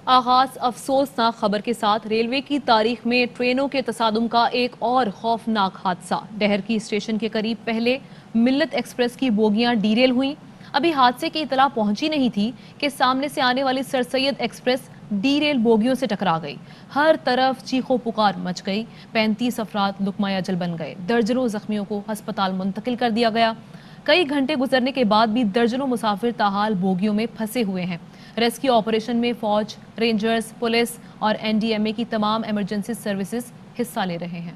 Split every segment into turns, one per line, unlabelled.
آغاز افسوسناک خبر کے ساتھ ریلوے کی تاریخ میں ٹرینوں کے تصادم کا ایک اور خوفناک حادثہ۔ ڈہر کی اسٹیشن کے قریب پہلے ملت ایکسپریس کی بوگیاں ڈیریل ہوئیں۔ ابھی حادثے کی اطلاع پہنچی نہیں تھی کہ سامنے سے آنے والی سر سید ایکسپریس ڈیریل بوگیوں سے ٹکرا گئی۔ ہر طرف چیخ و پکار مچ گئی۔ 35 افراد لقمہ اجل بن گئے۔ درجنوں زخمیوں کو ہسپتال منتقل کر دیا گیا۔ کئی گھنٹے گزرنے کے بعد بھی درجنوں مسافر تاحال بوگیوں میں پھنسے ہوئے ہیں۔ ریسکیو آپریشن میں فوج، رینجرز، پولیس اور NDMA کی تمام ایمرجنسی سروسز حصہ لے رہے ہیں۔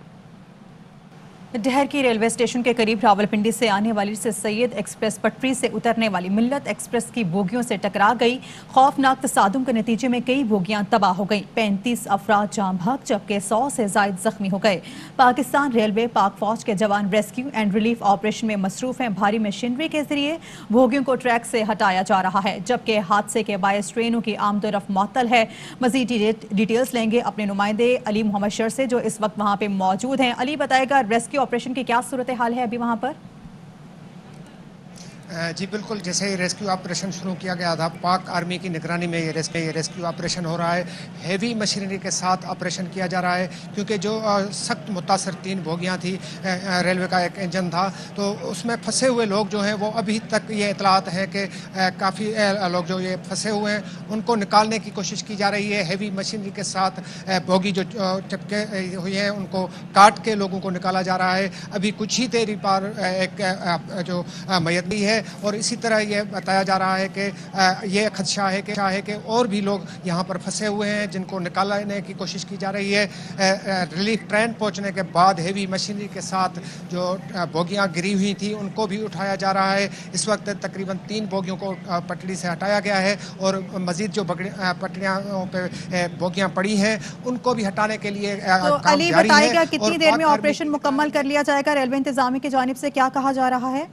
ڈہر کی ریلوے اسٹیشن کے قریب راولپنڈی سے آنے والی سر سید ایکسپریس پٹری سے اترنے والی ملت ایکسپریس کی بوگیوں سے ٹکرا گئی۔ خوفناک تصادم کے نتیجے میں کئی بوگیاں تباہ ہو گئیں۔ 35 افراد جاں بحق جبکہ 100 سے زائد زخمی ہو گئے۔ پاکستان ریلوے پاک فوج کے جوان ریسکیو اینڈ ریلیف آپریشن میں مصروف ہیں۔ بھاری مشینری کے ذریعے بوگیوں کو ٹریک سے ہٹایا جا رہا ہے، جبکہ حادثے کے باعث ٹرینوں کی آمد و رفت معطل ہے۔ مزید ڈیٹیلز لیں گے اپنے نمائندے علی محمد شر سے جو اس وقت وہاں پہ موجود ہیں۔ علی بتائے گا ریسکیو آپریشن کی کیا صورتحال ہے ابھی وہاں پر؟
جی بالکل، جیسے یہ ریسکیو آپریشن شروع کیا گیا تھا، پاک آرمی کی نگرانی میں یہ ریسکیو آپریشن ہو رہا ہے۔ ہیوی مشینری کے ساتھ آپریشن کیا جا رہا ہے کیونکہ جو سخت متاثر 3 بوگیاں تھی، ریلوے کا ایک انجن تھا، تو اس میں پھنسے ہوئے لوگ جو ہیں وہ ابھی تک یہ اطلاعات ہیں کہ کافی لوگ جو یہ پھنسے ہوئے ہیں ان کو نکالنے کی کوشش کی جا رہی ہے۔ ہیوی مشینری کے ساتھ بوگی جو چپکے ہوئی ہیں ان کو کاٹ کے لوگوں کو نکالا جا رہا ہے۔ ابھی کچھ ہی دیر پر ایک جو میت بھی ہے، اور اسی طرح یہ بتایا جا رہا ہے کہ یہ خدشہ ہے کہ اور بھی لوگ یہاں پر پھنسے ہوئے ہیں جن کو نکالنے کی کوشش کی جا رہی ہے۔ ریلیف ٹرین پہنچنے کے بعد ہیوی مشینری کے ساتھ جو بوگیاں گری ہوئی تھیں ان کو بھی اٹھایا جا رہا ہے۔ اس وقت تقریباً 3 بوگیوں کو پٹری سے ہٹایا گیا ہے اور مزید جو پٹریاں پہ بوگیاں پڑی ہیں ان کو بھی ہٹانے کے لیے کام جاری ہے۔
بتائے گا کتنی دیر میں آپریشن مکمل کر لیا جائے گا؟ ریلوے انتظامیہ کی جانب سے کیا کہا جا رہا ہے؟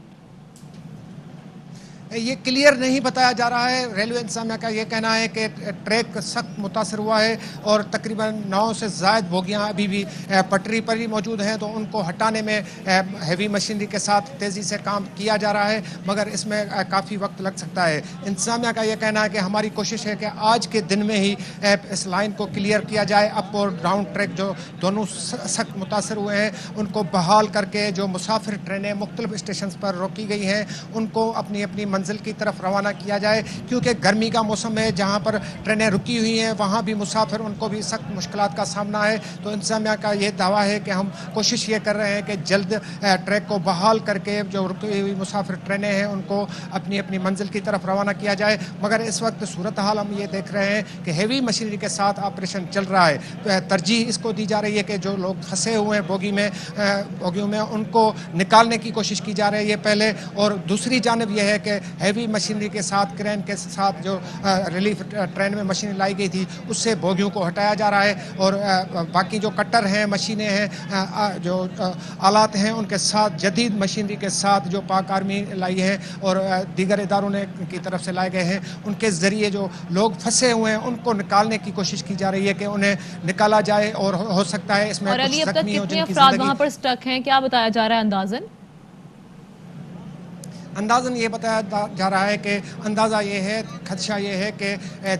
یہ کلیئر نہیں بتایا جا رہا ہے۔ ریلوے انتظامیہ کا یہ کہنا ہے کہ ٹریک سخت متاثر ہوا ہے اور تقریباً 9 سے زائد بوگیاں ابھی بھی پٹری پر ہی موجود ہیں، تو ان کو ہٹانے میں ہیوی مشینری کے ساتھ تیزی سے کام کیا جا رہا ہے، مگر اس میں کافی وقت لگ سکتا ہے۔ انتظامیہ کا یہ کہنا ہے کہ ہماری کوشش ہے کہ آج کے دن میں ہی اس لائن کو کلیئر کیا جائے۔ اپ اور ڈاؤن ٹریک جو دونوں سخت متاثر ہوئے ہیں ان کو بحال کر کے جو مسافر ٹرینیں مختلف اسٹیشنز پر روکی گئی ہیں ان کو اپنی منزل کی طرف روانہ کیا جائے، کیونکہ گرمی کا موسم ہے، جہاں پر ٹرینیں رکی ہوئی ہیں وہاں بھی مسافر ان کو بھی سخت مشکلات کا سامنا ہے۔ تو انتظامیہ کا یہ دعویٰ ہے کہ ہم کوشش یہ کر رہے ہیں کہ جلد ٹریک کو بحال کر کے جو رکی ہوئی مسافر ٹرینیں ہیں ان کو اپنی منزل کی طرف روانہ کیا جائے، مگر اس وقت صورتحال ہم یہ دیکھ رہے ہیں کہ ہیوی مشینری کے ساتھ آپریشن چل رہا ہے۔ ترجیح اس کو دی جا رہی ہے کہ جو لوگ پھنسے ہوئے ہیں بوگیوں میں ان کو نکالنے کی کوشش کی جا رہی ہے پہلے، اور دوسری جانب یہ ہے کہ ہیوی مشینری کے ساتھ کرین کے ساتھ جو ریلیف ٹرین میں مشین لائی گئی تھی اس سے بوگیوں کو ہٹایا جا رہا ہے، اور باقی جو کٹر ہیں، مشینیں ہیں، جو آلات ہیں ان کے ساتھ جدید مشینری کے ساتھ جو پاک آرمی لائی ہے اور دیگر اداروں نے کی طرف سے لائے گئے ہیں ان کے ذریعے جو لوگ پھنسے ہوئے ہیں ان کو نکالنے کی کوشش کی جا رہی ہے کہ انہیں نکالا جائے، اور ہو سکتا ہے اس میں
اور
کچھ
علی اب تک
زخمی ہو
کتنے
جن کی
افراد وہاں پر سٹک ہیں، کیا بتایا جا رہا ہے
اندازاً یہ بتایا جا رہا ہے کہ اندازہ یہ ہے، خدشہ یہ ہے کہ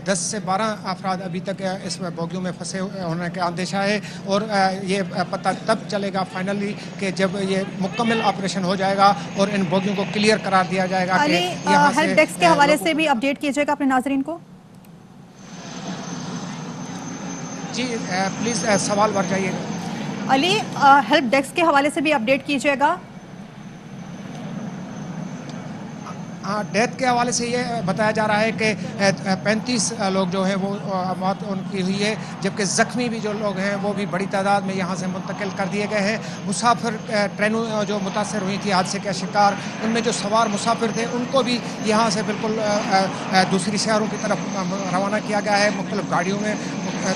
10 سے 12 افراد ابھی تک اس بوگیوں میں پھنسے ہونے کا اندیشہ ہے، اور یہ پتہ تب چلے گا فائنلی کہ جب یہ مکمل آپریشن ہو جائے گا اور ان بوگیوں کو کلیئر قرار دیا جائے گا کہ یہاں سے
ہیلپ ڈیسک کے حوالے سے بھی اپڈیٹ کیجئے گا اپنے ناظرین کو۔
جی پلیز سوال بڑھ جائیے۔
علی، ہیلپ ڈیسک کے حوالے سے بھی اپڈیٹ کیجئے گا۔
ڈیتھ کے حوالے سے یہ بتایا جا رہا ہے کہ 35 لوگ جو ہیں وہ موت ان کی ہوئی ہے، جبکہ زخمی بھی جو لوگ ہیں وہ بھی بڑی تعداد میں یہاں سے منتقل کر دیے گئے ہیں۔ مسافر ٹرینوں جو متاثر ہوئی تھی حادثے کا شکار، ان میں جو سوار مسافر تھے ان کو بھی یہاں سے بالکل دوسری شہروں کی طرف روانہ کیا گیا ہے، مختلف گاڑیوں میں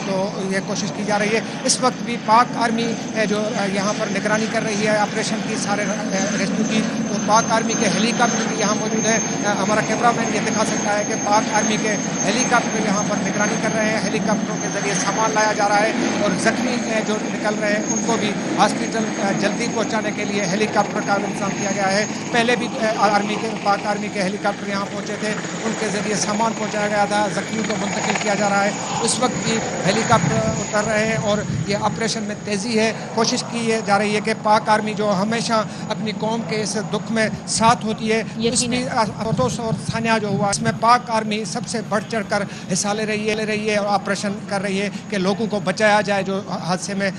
تو یہ کوشش کی جا رہی ہے. اس وقت بھی پاک آرمی جو یہاں پر نگرانی کر رہی ہے آپریشن کی سارے ریسکیو کی, تو پاک آرمی کے ہیلی کاپٹر بھی یہاں موجود ہے. ہمارا کیمرہ مین یہ دکھا سکتا ہے کہ پاک آرمی کے ہیلی کاپٹر یہاں پر نگرانی کر رہے ہیں. ہیلی کاپٹروں کے ذریعے سامان لایا جا رہا ہے اور زخمی جو نکل رہے ہیں ان کو بھی ہاسپٹل جلدی پہنچانے کے لیے ہیلی کاپٹر کا انتظام کیا گیا ہے. پہلے بھی پاک آرمی کے ہیلی کاپٹر یہاں پہنچے تھے, ان کے ذریعے سامان پہنچایا گیا تھا, زخمیوں کو منتقل کیا جا رہا ہے. اس وقت بھی ہیلی کاپٹر اتر رہے ہیں اور یہ آپریشن میں تیزی ہے. کوشش کی جا رہی ہے کہ پاک آرمی جو ہمیشہ اپنی قوم کے اس دکھ میں ساتھ ہوتی ہے, اس بھی اور ثانیہ جو ہوا اس میں پاک آرمی سب سے بڑھ چڑھ کر حصہ لے رہی ہے اور آپریشن کر رہی ہے کہ لوگوں کو بچایا جائے جو حادثے میں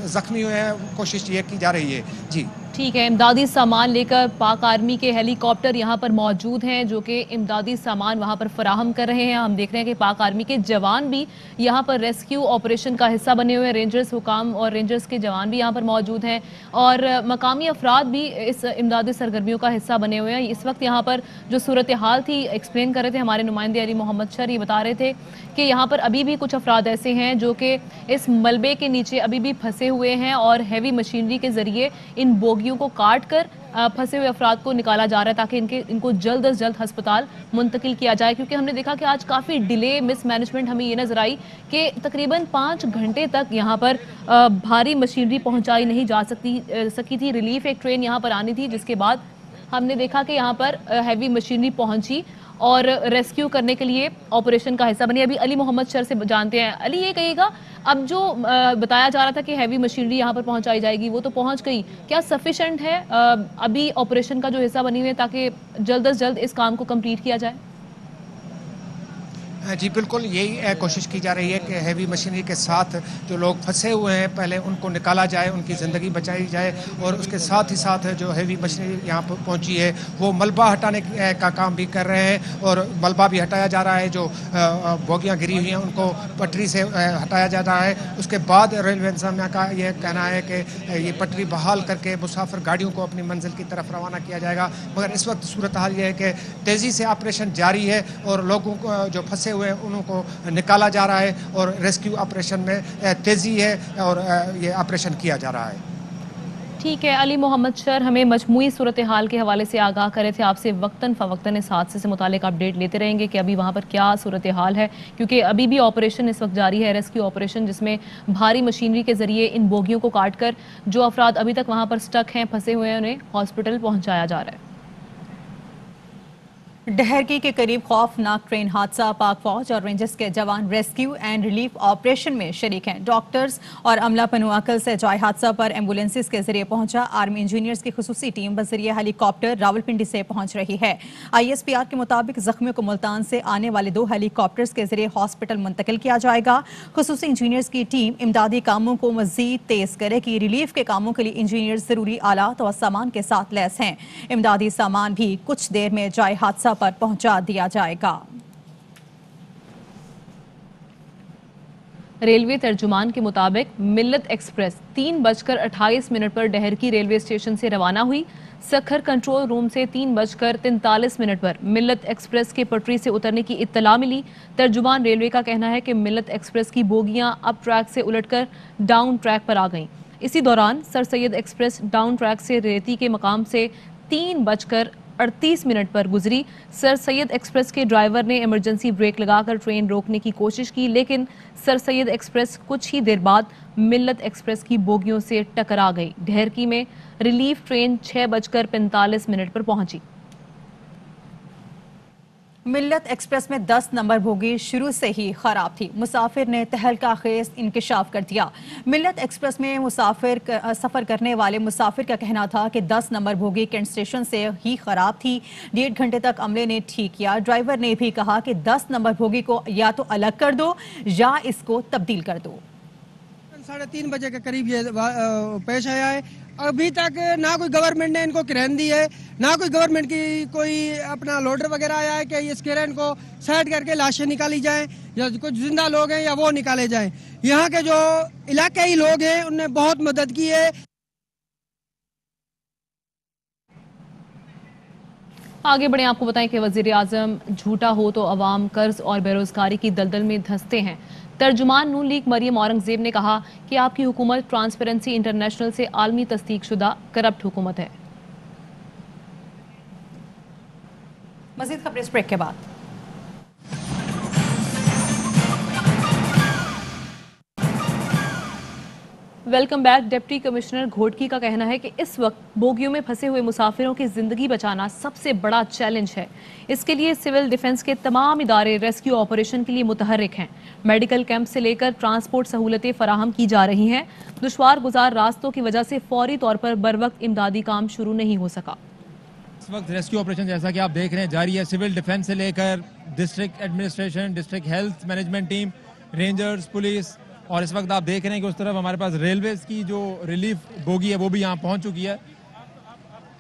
زخمی ہوئے ہیں. کوشش یہ کی جا رہی ہے. جی
ٹھیک ہے, امدادی سامان لے کر پاک آرمی کے ہیلی کاپٹر یہاں پر موجود ہیں جو کہ امدادی سامان وہاں پر فراہم کر رہے ہیں. ہم دیکھ رہے ہیں کہ پاک آرمی کے جوان بھی یہاں پر ریسکیو آپریشن کا حصہ بنے ہوئے ہیں. رینجرز حکام اور رینجرز کے جوان بھی یہاں پر موجود ہیں اور مقامی افراد بھی اس امدادی سرگرمیوں کا حصہ بنے ہوئے ہیں. اس وقت یہاں پر جو صورتحال تھی ایکسپلین کر رہے تھے ہمارے نمائندے علی محمد شر, یہ بتا رہے تھے کہ یہاں پر ابھی بھی کچھ افراد ایسے ہیں جو کہ اس ملبے کے نیچے ابھی بھی پھنسے ہوئے ہیں اور ہیوی مشینری کے ذریعے ان بوگیوں کو کاٹ کر پھنسے ہوئے افراد کو نکالا جا رہا ہے تاکہ ان کو جلد از جلد ہسپتال منتقل کیا جائے. کیونکہ ہم نے دیکھا کہ آج کافی ڈیلے مس مینجمنٹ ہمیں یہ نظر آئی کہ تقریباً 5 گھنٹے تک یہاں پر بھاری مشینری پہنچائی نہیں جا سکی تھی. ریلیف ایک ٹرین یہاں پر آنی تھی جس کے بعد ہم نے دیکھا کہ یہاں پر ہیوی مشینری پہنچی اور ریسکیو کرنے کے لیے آپریشن کا حصہ بنی. ابھی علی محمد شر سے جانتے ہیں. علی, یہ کہیے گا اب جو بتایا جا رہا تھا کہ ہیوی مشینری یہاں پر پہنچائی جائے گی وہ تو پہنچ گئی, کیا سفیشنٹ ہے ابھی آپریشن کا جو حصہ بنی ہوئی ہے تاکہ جلد از جلد اس کام کو کمپلیٹ کیا جائے؟
جی بالکل, یہی کوشش کی جا رہی ہے کہ ہیوی مشینری کے ساتھ جو لوگ پھنسے ہوئے ہیں پہلے ان کو نکالا جائے, ان کی زندگی بچائی جائے اور اس کے ساتھ ہی ساتھ جو ہیوی مشینری یہاں پر پہنچی ہے وہ ملبہ ہٹانے کا کام بھی کر رہے ہیں اور ملبہ بھی ہٹایا جا رہا ہے. جو بوگیاں گری ہوئی ہیں ان کو پٹری سے ہٹایا جا رہا ہے. اس کے بعد ریلوے انتظامیہ کا یہ کہنا ہے کہ یہ پٹری بحال کر کے مسافر گاڑیوں کو اپنی منزل کی طرف روانہ کیا جائے گا. مگر اس وقت صورتحال یہ ہے کہ تیزی سے آپریشن جاری ہے اور لوگوں کو جو پھنسے ہوئے انہوں کو نکالا جا رہا ہے اور ریسکیو آپریشن میں تیزی ہے اور یہ آپریشن کیا جا رہا ہے.
ٹھیک ہے, علی محمد شر ہمیں مجموعی صورتحال کے حوالے سے آگاہ کرے تھے. آپ سے وقتاً فوقتاً اس حادثے سے متعلق اپڈیٹ لیتے رہیں گے کہ ابھی وہاں پر کیا صورتحال ہے, کیونکہ ابھی بھی آپریشن اس وقت جاری ہے, ریسکیو آپریشن, جس میں بھاری مشینری کے ذریعے ان بوگیوں کو کاٹ کر جو افراد ابھی تک وہاں پر سٹک ہیں, پھنسے ہوئے ہیں, انہیں ہاسپٹل پہنچایا جا رہا ہے.
ڈہرکی کے قریب خوفناک ٹرین حادثہ, پاک فوج اور رینجرز کے جوان ریسکیو اینڈ ریلیف آپریشن میں شریک ہیں. ڈاکٹرز اور عملہ پنواکل سے جائے حادثہ پر ایمبولینسز کے ذریعے پہنچا. آرمی انجینئرز کی خصوصی ٹیم بذریعہ ہیلی کاپٹر راولپنڈی سے پہنچ رہی ہے. ISPR کے مطابق زخمیوں کو ملتان سے آنے والے 2 ہیلی کاپٹرز کے ذریعے ہاسپٹل منتقل کیا جائے گا. خصوصی انجینئرز کی ٹیم امدادی کاموں کو مزید تیز کرے گی. ریلیف کے کاموں کے لیے انجینئرز ضروری آلات اور سامان کے ساتھ لیس ہیں. امدادی سامان بھی کچھ دیر میں جائے حادثہ پر پہنچا دیا جائے گا.
ریلوے ترجمان کے مطابق ملت ایکسپریس 3:28 پر ڈہرکی ریلوے اسٹیشن سے روانہ ہوئی. سکھر کنٹرول روم سے 3:43 پر ملت ایکسپریس کے پٹری سے اترنے کی اطلاع ملی. ترجمان ریلوے کا کہنا ہے کہ ملت ایکسپریس کی بوگیاں اپ ٹریک سے الٹ کر ڈاؤن ٹریک پر آ گئیں. اسی دوران سر سید ایکسپریس ڈاؤن ٹریک سے ریتی کے مقام سے 3:38 پر گزری. سر سید ایکسپریس کے ڈرائیور نے ایمرجنسی بریک لگا کر ٹرین روکنے کی کوشش کی, لیکن سر سید ایکسپریس کچھ ہی دیر بعد ملت ایکسپریس کی بوگیوں سے ٹکرا گئی. ڈہرکی میں ریلیف ٹرین 6:45 پر پہنچی.
ملت ایکسپریس میں 10 نمبر بوگی شروع سے ہی خراب تھی. مسافر نے تہلکہ خیز انکشاف کر دیا. ملت ایکسپریس میں سفر کرنے والے مسافر کا کہنا تھا کہ 10 نمبر بوگی کینٹ اسٹیشن سے ہی خراب تھی. 1.5 گھنٹے تک عملے نے ٹھیک کیا. ڈرائیور نے بھی کہا کہ 10 نمبر بوگی کو یا تو الگ کر دو یا اس کو تبدیل کر دو.
3:30 بجے کے قریب یہ پیش آیا ہے. ابھی تک نہ کوئی گورنمنٹ نے ان کو کرین دی ہے, نہ کوئی گورنمنٹ کی کوئی اپنا لوڈر وغیرہ آیا ہے کہ اس کرین کو سائڈ کر کے لاشیں نکالی جائیں یا کچھ زندہ لوگ ہیں یا وہ نکالے جائیں. یہاں کے جو علاقائی لوگ ہیں ان نے بہت مدد کی ہے.
आगे बढ़े, आपको बताएं कि वजीर आजम झूठा हो तो अवाम कर्ज और बेरोजगारी की दलदल में धंसते हैं। तर्जुमान नून लीग मरियम औरंगजेब ने कहा कि आपकी हुकूमत ट्रांसपेरेंसी इंटरनेशनल से आलमी तस्दीक शुदा करप्ट हुकूमत है।
मजीद खबरें इस ब्रेक के बाद।
Welcome back. Deputy commissioner Ghotki का कहना है कि इस वक्त बोगियों में फंसे हुए मुसाफिरों की जिंदगी बचाना सबसे बड़ा चैलेंज है। इसके लिए सिविल डिफेंस के तमाम इदारे रेस्क्यू ऑपरेशन के लिए मुतहर्रिक हैं। मेडिकल कैंप से लेकर ट्रांसपोर्ट सहूलतें फराहम की जा रही हैं। दुश्वार गुजार रास्तों की वजह से फौरी तौर पर बरवक्त इमदादी काम शुरू नहीं हो सका।
इस वक्त रेस्क्यू ऑपरेशन जैसा कि आप देख रहे हैं जारी है। सिविल डिफेंस से लेकर district administration, district health management team, rangers, police, और इस वक्त आप देख रहे हैं कि उस तरफ हमारे पास रेलवेज की जो रिलीफ बोगी है वो भी यहाँ पहुँच चुकी है।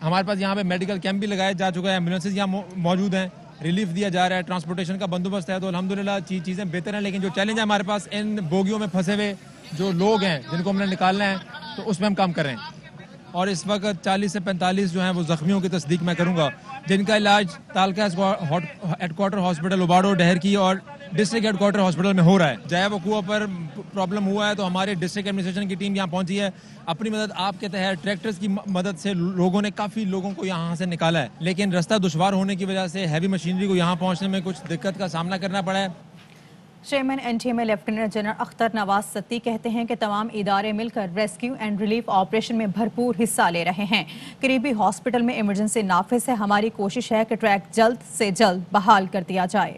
हमारे पास यहाँ पे मेडिकल कैंप भी लगाया जा चुका है, एम्बुलेंसेज यहाँ मौजूद हैं, रिलीफ दिया जा रहा है, ट्रांसपोर्टेशन का बंदोबस्त है। तो अल्हम्दुलिल्लाह चीज़ें बेहतर हैं। लेकिन जो चैलेंज है हमारे पास इन बोगियों में फंसे हुए जो लोग हैं जिनको हमने निकालना है, तो उसमें हम काम कर रहे हैं। और इस वक्त 40 से 45 जो हैं वो जख्मियों की तस्दीक मैं करूँगा, जिनका इलाज तालका हेडक्वार्टर हॉस्पिटल उबाड़ो, डहर की और डिस्ट्रिक्ट हेडक्वार्टर हॉस्पिटल में हो रहा है। जय वकूआ पर प्रॉब्लम हुआ है तो हमारे डिस्ट्रिक्ट एडमिनिस्ट्रेशन की टीम यहाँ पहुंची है। अपनी मदद आपके तहत ट्रैक्टर्स की मदद से लोगों ने काफ़ी लोगों को यहाँ से निकाला है। लेकिन रास्ता दुश्वार होने की वजह से हैवी मशीनरी को यहाँ पहुँचने में कुछ दिक्कत का सामना करना पड़ा है।
Chairman NTA lieutenant general Akhtar Nawaz Satti कहते हैं कि तमाम इदारे मिलकर रेस्क्यू एंड रिलीफ ऑपरेशन में भरपूर हिस्सा ले रहे हैं। करीबी हॉस्पिटल में इमरजेंसी नाफिज है। हमारी कोशिश है कि ट्रैक जल्द से जल्द बहाल कर दिया जाए।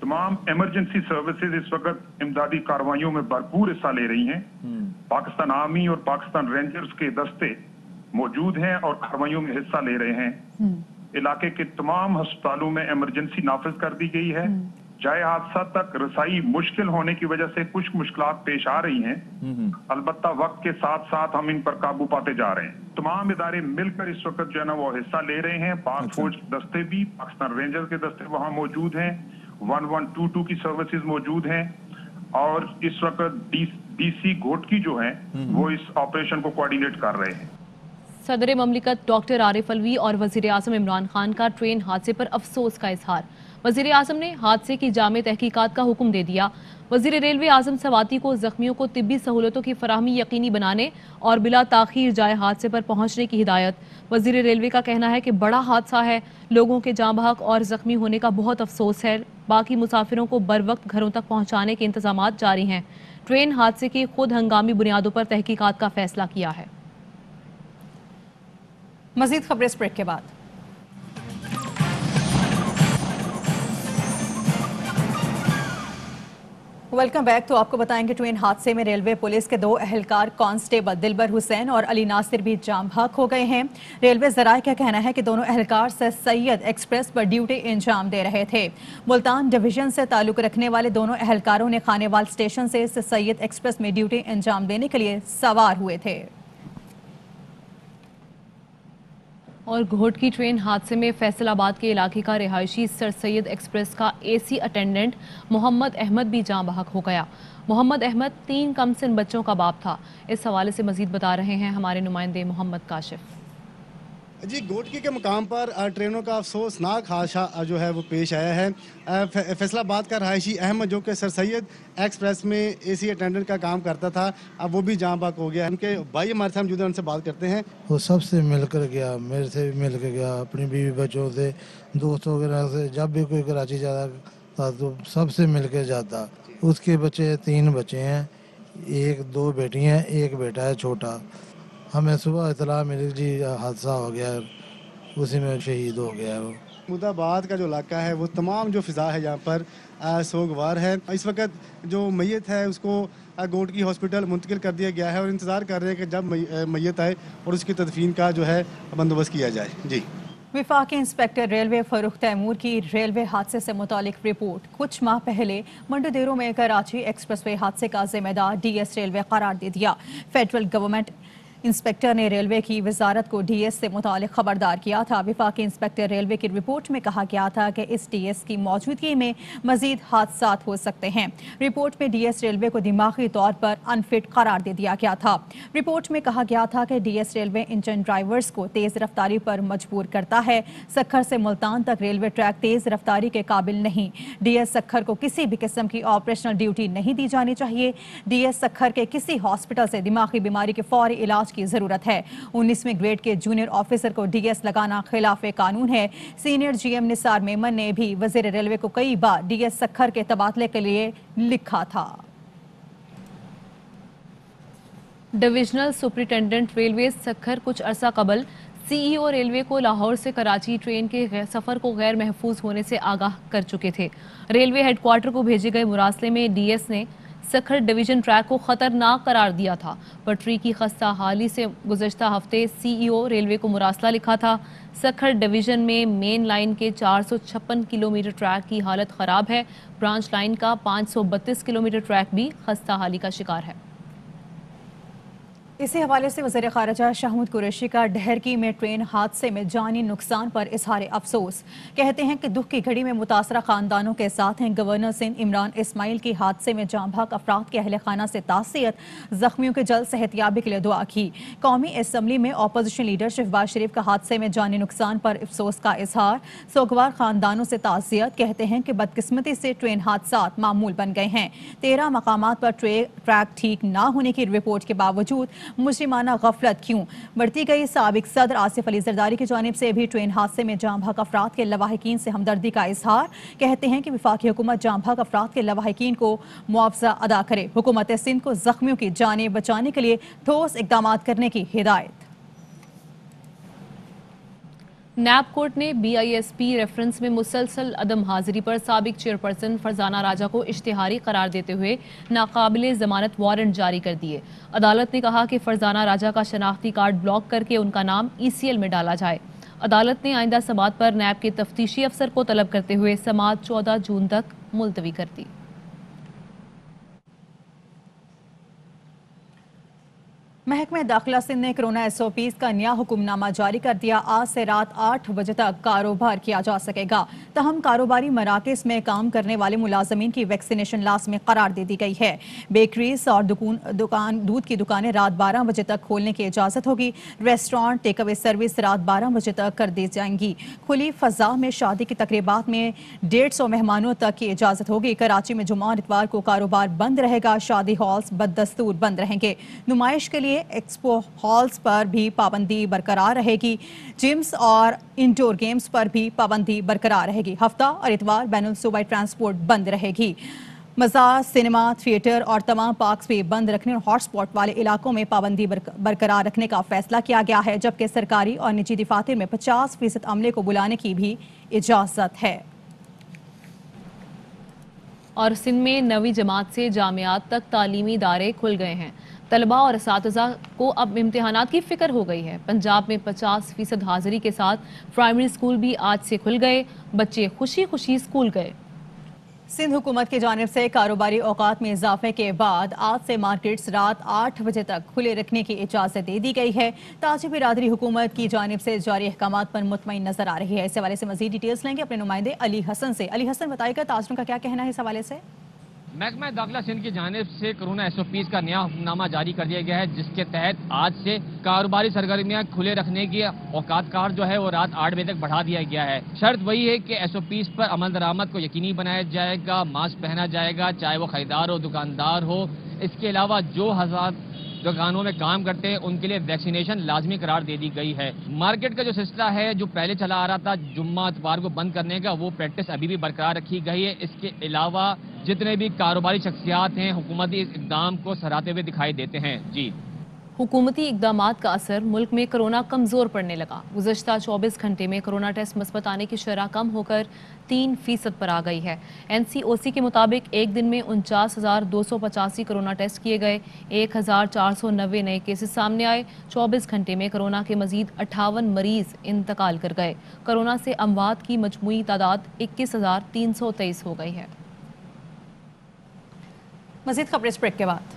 तमाम इमरजेंसी सर्विसेज इस वक्त इमदादी कार्रवाइयों में भरपूर हिस्सा ले रही हैं। पाकिस्तान आर्मी और पाकिस्तान रेंजर्स के दस्ते मौजूद हैं और कार्रवाइयों में हिस्सा ले रहे हैं। इलाके के तमाम अस्पतालों में इमरजेंसी नाफिज कर दी गई है। जाए हादसा तक रसाई मुश्किल होने की वजह से कुछ मुश्किलात पेश आ रही हैं। अलबत्ता वक्त के साथ साथ हम इन पर काबू पाते जा रहे हैं। तमाम इदारे मिलकर इस वक्त जो है ना वो हिस्सा ले रहे हैं। पाक फौज के दस्ते भी, पाकिस्तान रेंजर के दस्ते वहाँ मौजूद हैं, 1122 की सर्विसेज मौजूद हैं और इस वक्त डीसी घोटकी जो है वो इस ऑपरेशन को कोऑर्डिनेट कर रहे हैं।
सदर ममलिकत डॉक्टर आरिफ अलवी और वजीर आजम इमरान खान का ट्रेन हादसे पर अफसोस का इजहार। वजीर आजम ने हादसे की जामे तहकीकात का हुक्म दे दिया। वजीर रेलवे आजम सवाती को जख्मियों को तिब्बी सहूलतों की फराहमी यकीनी बनाने और बिला ताखीर जाए हादसे पर पहुंचने की हिदायत। वजीर रेलवे का कहना है कि बड़ा हादसा है, लोगों के जाँ बहक और जख्मी होने का बहुत अफसोस है। बाकी मुसाफिरों को बर वक्त घरों तक पहुँचाने के इंतजाम जारी हैं। ट्रेन हादसे की खुद हंगामी बुनियादों पर तहकीकात का फैसला किया है।
मजीद खबरें इस ब्रेक के बाद। Welcome back. तो आपको बताएंगे ट्रेन हादसे में रेलवे पुलिस के 2 एहलकार कांस्टेबल दिलबर हुसैन और अली नासिर भी जाम बहक हो गए हैं। रेलवे ज़राए का कहना है कि दोनों एहलकार सर सैयद एक्सप्रेस पर ड्यूटी अंजाम दे रहे थे। मुल्तान डिवीजन से ताल्लुक रखने वाले दोनों एहलकारों ने खानेवाल स्टेशन से सर सैयद एक्सप्रेस में ड्यूटी अंजाम देने के लिए सवार हुए थे।
और घोटकी ट्रेन हादसे में फैसलाबाद के इलाके का रिहायशी सर सैयद एक्सप्रेस का एसी अटेंडेंट मोहम्मद अहमद भी जाँ बहक हो गया। मोहम्मद अहमद 3 कमसिन बच्चों का बाप था। इस हवाले से मजीद बता रहे हैं हमारे नुमाइंदे मोहम्मद काशिफ।
जी, घोटकी के मुकाम पर ट्रेनों का अफसोसनाक हादसा जो है वो पेश आया है। फैसलाबाद का रहायशी अहमद जो कि सर सैयद एक्सप्रेस में एसी अटेंडेंट का काम करता था, अब वो भी जाँ बहक हो गया। उनके भाई हमारे साथ मौजूद हैं, उनसे बात करते हैं।
वो सबसे मिलकर गया, मेरे से भी मिल कर गया, अपनी बीवी बच्चों से, दोस्तों वगैरह से। जब भी कोई कराची जाता था तो सबसे मिल कर जाता। उसके बच्चे 3 बच्चे हैं, 2 बेटियाँ, 1 बेटा है छोटा। हमें सुबह इतला मिली जी हादसा हो गया, उसी में शहीद हो गया वो।
मुदाबाद का जो इलाका है वो तमाम जो फ़िज़ा है यहाँ पर सोगवार है। इस वक्त जो मैयत है उसको घोटकी हॉस्पिटल मुंतकिल कर दिया गया है और इंतज़ार कर रहे हैं कि जब मैयत आए और उसकी तदफीन का जो है बंदोबस्त किया जाए। जी,
विफाकी इंस्पेक्टर रेलवे फरूख तैमूर की रेलवे हादसे से मुतालिक रिपोर्ट। कुछ माह पहले मंडोदेरो में कराची एक्सप्रेसवे हादसे का जिम्मेदार डीएस रेलवे करार दे दिया। फेडरल गवर्नमेंट इंस्पेक्टर ने रेलवे की वजारत को डीएस से मुतालिक खबरदार किया था। वफाकी इंस्पेक्टर रेलवे की रिपोर्ट में कहा गया था कि इस डीएस की मौजूदगी में मजीद हादसा हो सकते हैं। रिपोर्ट में डीएस रेलवे को दिमागी तौर पर अनफिट करार दे दिया गया था। रिपोर्ट में कहा गया था कि डीएस रेलवे इंजन ड्राइवर्स को तेज रफ्तारी पर मजबूर करता है। सक्खर से मुल्तान तक रेलवे ट्रैक तेज रफ्तारी के काबिल नहीं। डीएस सक्खर को किसी भी किस्म की ऑपरेशनल ड्यूटी नहीं दी जानी चाहिए। डीएस सक्खर के किसी हॉस्पिटल से दिमागी बीमारी के फौरी इलाज की जरूरत है। 19वें ग्रेड के जूनियर ऑफिसर को डीएस लगाना खिलाफे कानून है। सीनियर जीएम निसार मेमन ने भी वजीर रेलवे को कई बार डीएस सक्खर के तबादले के लिए लिखा था।
डिविजनल सुपरिटेंडेंट रेलवे सक्खर कुछ अरसा कबल सीईओ रेलवे को लाहौर से कराची ट्रेन के सफर को गैर महफूज होने से आगाह कर चुके थे। रेलवे हेडक्वार्टर को भेजे गए मुरासले में डीएस ने सक्खर डिवीजन ट्रैक को खतरनाक करार दिया था। पटरी की खस्ता हाली से गुज़श्ता हफ्ते सीईओ रेलवे को मुरासला लिखा था। सक्खर डिवीजन में मेन लाइन के 456 किलोमीटर ट्रैक की हालत ख़राब है। ब्रांच लाइन का 532 किलोमीटर ट्रैक भी खस्ता हाली का शिकार है।
इसी हवाले से वज़ीर ख़ारिजा शाहमूद कुरैशी का डहरकी में ट्रेन हादसे में जानी नुकसान पर इजहार अफसोस। कहते हैं कि दुख की घड़ी में मुतासरा ख़ानदानों के साथ हैं। गवर्नर सिंध इमरान इस्माइल की हादसे में जाँ भाग अफराद के अहल खाना से ताज़ियत, ज़ख्मियों के जल्द सेहतियाबी के लिए दुआ की। कौमी असम्बली में अपोजिशन लीडर शहबाज शरीफ का हादसे में जानी नुकसान पर अफसोस का इजहार। सोगवार ख़ानदानों से ताज़ियत। कहते हैं कि बदकिस्मती से ट्रेन हादसा मामूल बन गए हैं। 13 मकामात पर ट्रैक ठीक ना होने की रिपोर्ट के बावजूद मुजरिमाना गफलत क्यों बढ़ती गई। साबिक सदर आसिफ अली जरदारी की जानिब से भी ट्रेन हादसे में जाँ भाग अफराद के लवाहिकीन से हमदर्दी का इजहार। कहते हैं कि वफाकी हुकूमत जाँ भाग अफराद के लवाहिकीन को मुआवजा अदा करे। हुकूमत सिंध को जख्मियों की जानें बचाने के लिए ठोस इकदाम करने की हिदायत।
नैब कोर्ट ने बीआईएसपी रेफरेंस में मुसलसल अदम हाजिरी पर साबिक चेयरपर्सन फरजाना राजा को इश्तिहारी करार देते हुए नाकाबिले जमानत वारंट जारी कर दिए। अदालत ने कहा कि फरजाना राजा का शनाख्ती कार्ड ब्लॉक करके उनका नाम ईसीएल में डाला जाए। अदालत ने आइंदा समात पर नैब के तफ्तीशी अफसर को तलब करते हुए समात 14 जून तक मुलतवी कर दी।
महकमे दाखिला सिंध ने कोरोना एसओपीज का नया हुक्मनामा जारी कर दिया। आज से रात 8 बजे तक कारोबार किया जा सकेगा। तहम कारोबारी मराकज़ में काम करने वाले मुलाजमीन की वैक्सीनेशन लाज़मी करार दे दी गई है। बेकरीज और दूध की दुकानें रात 12 बजे तक खोलने की इजाज़त होगी। रेस्टोरेंट टेक अवे सर्विस रात 12 बजे तक कर दी जाएंगी। खुली फ़ज़ा में शादी की तकरीबात में 150 मेहमानों तक की इजाज़त होगी। कराची में जुम्मा और इतवार को कारोबार बंद रहेगा। शादी हॉल्स बदस्तूर बंद रहेंगे। नुमाइश के लिए एक्सपो हॉल्स पर भी पाबंदी बरकरार रहेगी। जिम्स और इंडोर गेम्स पर भी पाबंदी बरकरार रहेगी। हफ्ता और इतवार बैनुल सूबाई ट्रांसपोर्ट बंद रहेगी। मज़ार, सिनेमा, थिएटर और तमाम पार्क्स भी बंद रखने और हॉटस्पॉट वाले इलाकों में पाबंदी बरकरार रखने का फैसला किया गया है। जबकि सरकारी और निजी दफातर में 50% अमले को बुलाने की भी इजाज़त है।
और सिंध में 9वीं जमात से जामियात तक तालीमी इदारे खुल गए हैं। तलबा और असातिज़ा को अब इम्तिहानात की फ़िक्र हो गई है। पंजाब में 50% हाजिरी के साथ प्राइमरी स्कूल भी आज से खुल गए। बच्चे खुशी खुशी स्कूल गए।
सिंध हुकूमत की जानिब से कारोबारी औकात में इजाफे के बाद आज से मार्केट्स रात 8 बजे तक खुले रखने की इजाज़त दे दी गई है। ताजिर बिरादरी हुकूमत की जानिब से जारी अहकामात पर मुतमईन नजर आ रही है। इस हवाले से मजीद डिटेल्स लेंगे अपने नुमाइंदे अली हसन से। अली हसन, बताइएगा ताजरों का क्या कहना है इस हवाले से?
महकमा दाखिला सिंध की जानिब से कोरोना एसओपीज का नया हुक्मनामा जारी कर दिया गया है, जिसके तहत आज से कारोबारी सरगर्मियां खुले रखने की औकात कार जो है वो रात 8 बजे तक बढ़ा दिया गया है। शर्त वही है कि एसओपीज पर अमल दरामद को यकीनी बनाया जाएगा, मास्क पहना जाएगा, चाहे वो खरीदार हो दुकानदार हो। इसके अलावा जो हजार दुकानों में काम करते हैं उनके लिए वैक्सीनेशन लाजमी करार दे दी गई है। मार्केट का जो सिलसिला है जो पहले चला आ रहा था जुम्मा इतवार को बंद करने का, वो प्रैक्टिस अभी भी बरकरार रखी गई है। इसके अलावा जितने भी कारोबारी शख्सियात हैं हुकूमती इक़दाम को सराहते हुए दिखाई देते हैं। जी,
हुकूमती इक़दामात का असर मुल्क में कोरोना कमज़ोर पड़ने लगा। गुज़श्ता 24 घंटे में कोरोना टेस्ट मुस्बत आने की शरह कम होकर 3% पर आ गई है। NCOC के मुताबिक एक दिन में 49,285 कोरोना टेस्ट किए गए। 1,490 नए केसेस सामने आए। 24 घंटे में कोरोना के मजीद 58 मरीज इंतकाल कर गए। कोरोना से अमवात की मजमूई तादाद 21,323 हो गई है।
मजीद खबरें इस ब्रेक के बाद।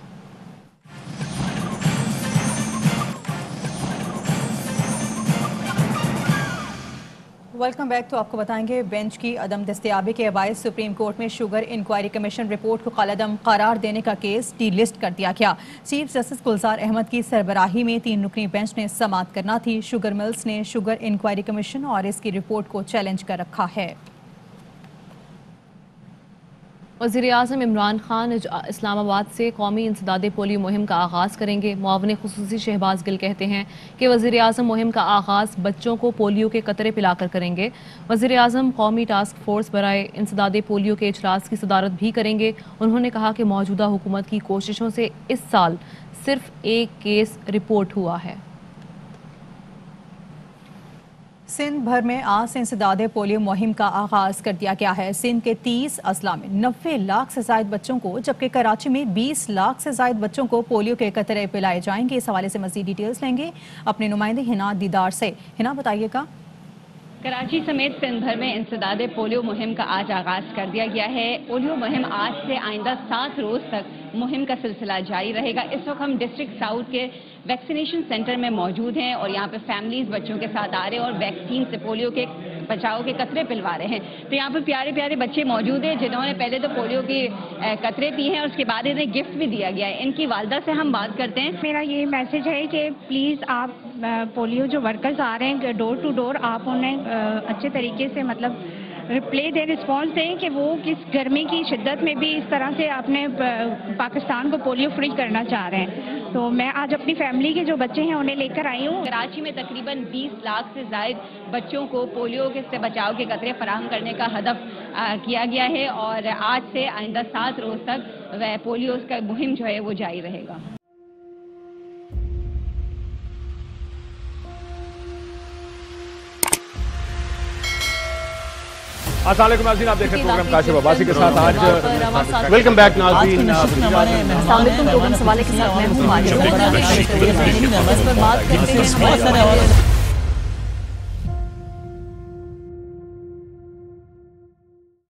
Welcome back. तो आपको बताएंगे बेंच की अदम दस्तयाबी के बायस सुप्रीम कोर्ट में शुगर इंक्वायरी कमीशन रिपोर्ट को कलअदम करार देने का केस डी लिस्ट कर दिया गया। चीफ जस्टिस गुलजार अहमद की सरबराही में 3 रुकनी बेंच ने समाअत करना थी। शुगर मिल्स ने शुगर इंक्वायरी कमीशन और इसकी रिपोर्ट को चैलेंज कर रखा है।
वज़ीर-ए-आज़म इमरान खान इस्लामाबाद से कौमी इंसदाद पोलियो मुहिम का आगाज़ करेंगे। मुआविन खुसूसी शहबाज गिल कहते हैं कि वज़ीर-ए-आज़म मुहिम का आगाज़ बच्चों को पोलियो के कतरे पिलाकर करेंगे। वज़ीर-ए-आज़म कौमी टास्क फोर्स बराए इंसदाद पोलियो के इजलास की सदारत भी करेंगे। उन्होंने कहा कि मौजूदा हुकूमत की कोशिशों से इस साल सिर्फ एक केस रिपोर्ट हुआ है।
सिंध भर में आज से इंसदाद पोलियो मुहिम का आगाज कर दिया गया है। सिंध के 30 अजला में 90 लाख से जायद बच्चों को, जबकि कराची में 20 लाख से जायद बच्चों को पोलियो के कतरे पिलाए जाएंगे। इस हवाले से मजीद डिटेल्स लेंगे अपने नुमाइंदे हिना दीदार से। हिना, बताइएगा।
कराची समेत सिंध भर में इंसदाद पोलियो मुहिम का आज आगाज कर दिया गया है। पोलियो मुहिम आज से आइंदा 7 रोज तक मुहिम का सिलसिला जारी रहेगा। इस वक्त हम डिस्ट्रिक्ट साउथ के वैक्सीनेशन सेंटर में मौजूद हैं और यहाँ पे फैमिलीज बच्चों के साथ आ रहे हैं और वैक्सीन से पोलियो के बचाव के कतरे पिलवा रहे हैं। तो यहाँ पे प्यारे प्यारे बच्चे मौजूद हैं जिन्होंने पहले तो पोलियो के कतरे पिए हैं और उसके बाद इन्हें गिफ्ट भी दिया गया है। इनकी वालदा से हम बात करते हैं।
मेरा ये मैसेज है कि प्लीज़ आप पोलियो जो वर्कर्स आ रहे हैं डोर टू डोर, आप उन्हें अच्छे तरीके से मतलब रिप्ले दे रिस्पॉन्स दें कि वो किस गर्मी की शिद्दत में भी इस तरह से अपने पाकिस्तान को पोलियो फ्री करना चाह रहे हैं। तो मैं आज अपनी फैमिली के जो बच्चे हैं उन्हें लेकर आई हूँ।
कराची में तकरीबन 20 लाख से जायद बच्चों को पोलियो से बचाव के कतरे फराहम करने का हदफ किया गया है और आज से आइंदा 7 रोज तक पोलियो का मुहिम जो है वो जारी रहेगा।
अस्सलाम वालेकुम नाज़रीन, आप देख रहे हैं प्रोग्राम काशिफ अब्बासी के साथ। आज वेलकम बैक नाज़रीन।
सवाल के साथ मैं हूं।